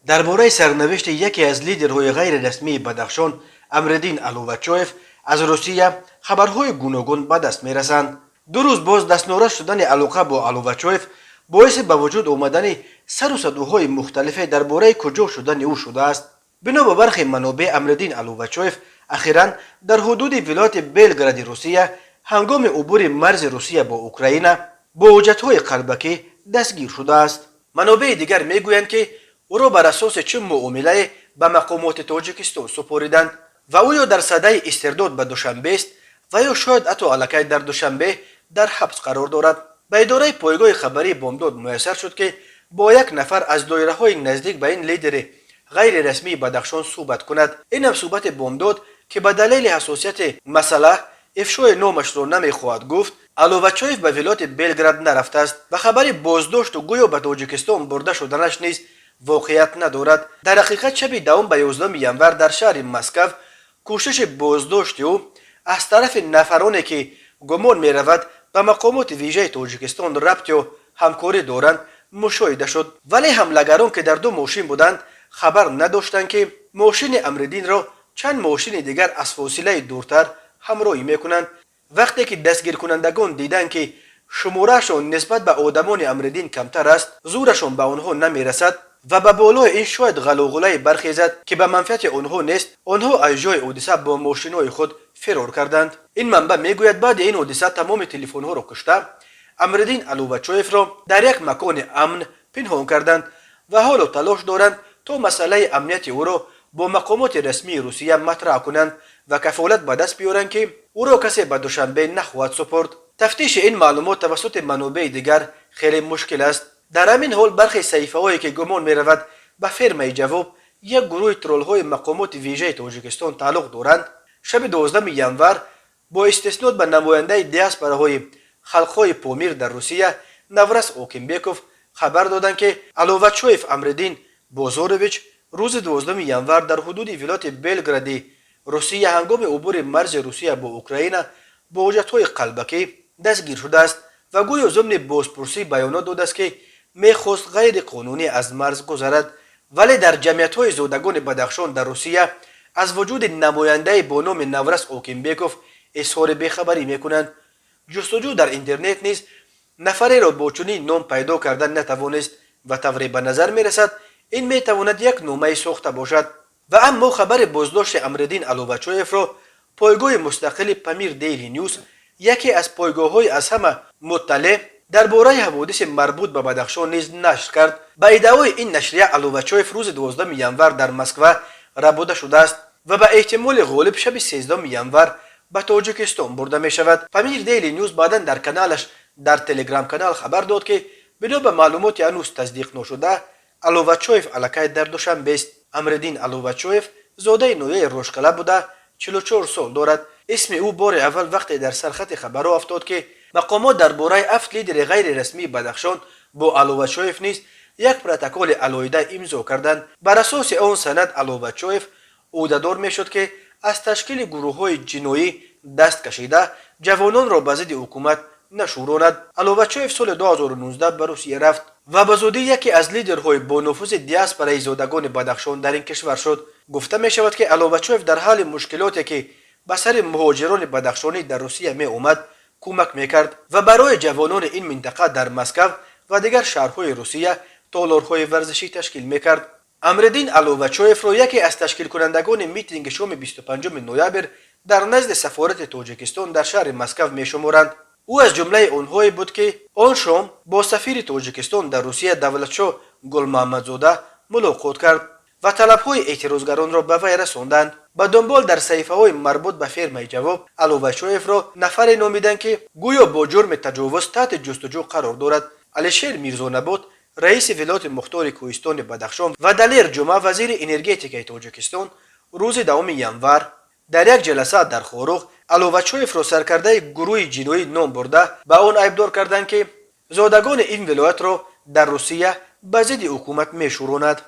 درباره سرنوشت یکی از لیدرهای غیر رسمی بدخشان امردین الووچوف از روسیه خبرهای گوناگون به دست میرسند. 2 روز باز دستنوره شدن علاقه با الووچوف باعث به وجود آمدن سر و صداهای مختلف درباره کجا شدن او شده است. بنا به برخی منابع امردین الووچوف اخیرا در حدود ولایت بلگراد روسیه هنگام عبور مرز روسیه با اوکراین با حجت‌های قلبکی دستگیر شده است. منابع دیگر میگویند که او را بر اساس چه معامله به مقامات تاجیکستان سپاریدند و او یا در صدای استرداد به دوشنبه است و یا شاید حتی الکی در دوشنبه در حبس قرار دارد. به اداره پایگاه خبری بامداد میسر شد که با یک نفر از دایره های نزدیک به این لیدر غیر رسمی بدخشان صحبت کند. این هم صحبت بامداد که به دلیل حساسیت مسئله افشای نامش را نمیخواهد گفت، الووچوف به ولایت بلگراد نرفته است و خبری بازداشت و گویا به تاجیکستان برده شدنش نیز واقعیت ندارد. در حقیقت شب 10 به 11 ینور در شهر مسکو کوشش بازداشت او از طرف نفرانی که گمان می رود به مقامات ویژه تاجیکستان ربط یا همکاری دارند مشاهده شد، ولی حملگران که در 2 ماشین بودند خبر نداشتند که ماشین امردین را چند ماشین دیگر از فاصله دورتر همراهی میکنند. وقتی که دستگیر کنندگان دیدند که شمارهشان نسبت به آدمان امردین کمتر است، زورشان به آنها نمیرسد و به بالای این شاید غلوغله برخیزد که به منفعت آنها نیست، آنها از جای حادثه با ماشین‌های خود فرار کردند. این منبع میگوید بعد این حادثه تمام تلفن‌ها را کشته، امردین الووچوف را در یک مکان امن پنهان کردند و حالا تلاش دارند تا مسئله امنیت او را با مقامات رسمی روسیه مطرح کنند و کفالت به دست بیارند که او را کسی به دوشنبه نخواهد سپرد. تفتیش این معلومات توسط منابع دیگر خیلی مشکل است. در همین حال برخی صحیفه‌هایی که گمان می‌رود به فرمای جواب یک گروه ترول‌های مقامات ویژه تاجیکستان تعلق دارند، شب 12 ینور با استناد به نماینده دیاسپوراهای خلق‌های پامیر در روسیه نورس اوکیمبیکوف خبر دادند که الووچوف امردین بازارویچ روز 12 ینور در حدود ولایت بلگراد روسیه هنگام عبور مرز روسیه با اوکراین با حجت‌های قلبکی دستگیر شده است و گویا ضمن بازپرسی بیانات داده است که میخواست غیر قانونی از مرز گذرد، ولی در جمعیت‌های زادگان بدخشان در روسیه از وجود نماینده با نام نورس اوکیمبیکوف اظهار بیخبری میکنند. جستجو در اینترنت نیز نفری را با چنین نام پیدا کردن نتوانست و طوری به نظر میرسد این میتواند یک نامه ساخته باشد. و اما خبر بازداشت امردین الووچوف را پایگاه مستقل پامیر دیلی نیوز، یکی از پایگاه‌های از همه مطلع درباره حوادث مربوط به بدخشان نیز نشر کرد. به ادعای این نشریه الووچوف روز 12 ینور در مسکو ربوده شده است و به احتمال غالب شب 13 ینور به تاجیکستان برده می شود. پامیر دیلی نیوز بعدا در کانالش در تلگرام کانال خبر داد که بنا به معلومات هنوز تصدیق نشده الووچوف الکی در دوشنبه است. امردین الووچوف زاده نویه روشکله بوده، 44 سال دارد. اسم او بار اول وقتی در سرخط خبرها افتاد که مقامات درباره 7 لیدر غیر رسمی بدخشان با الووچوف نیز یک پروتکل علاوه امضا کردند. بر اساس آن سند الووچوف عهده‌دار میشد که از تشکیل گروه‌های جنایی دست کشیده جوانان را به ضد حکومت نشوراند. الووچوف سال 2019 به روسیه رفت و به زودی یکی از لیدرهای با نفوذ دیاسپورای زادگان بدخشان در این کشور شد. گفته می شود که الووچوف در حال مشکلاتی که به سر مهاجران بدخشانی در روسیه می آمد کمک میکرد و برای جوانان این منطقه در مسکو و دیگر شهرهای روسیه تالارهای ورزشی تشکیل میکرد. امردین الووچوف را یکی از تشکیل کنندگان میتینگ شام 25 نوامبر در نزد سفارت تاجیکستان در شهر مسکو میشمارند. او از جمله آنهایی بود که آن شام با سفیر تاجیکستان در روسیه دولتشاه گل محمدزاده ملاقات کرد و طلب‌های اعتراضگران را به وی رساندند. به دنبال در صحیفه‌های مربوط به فرمای جواب الووچوف را نفری نامیدند که گویا با جرم تجاوز تحت جستجو قرار دارد. علیشیر میرزانبات رئیس ولایت مختار کوهستان بدخشان و دلیر جمعه وزیر انرژتیک تاجیکستان روز 2 ینور در یک جلسه در خاروغ الووچوف را سرکرده گروه جنایی نام برده به آن عیبدار کردند که زادگان این ولایت را در روسیه به ضد حکومت میشوراند.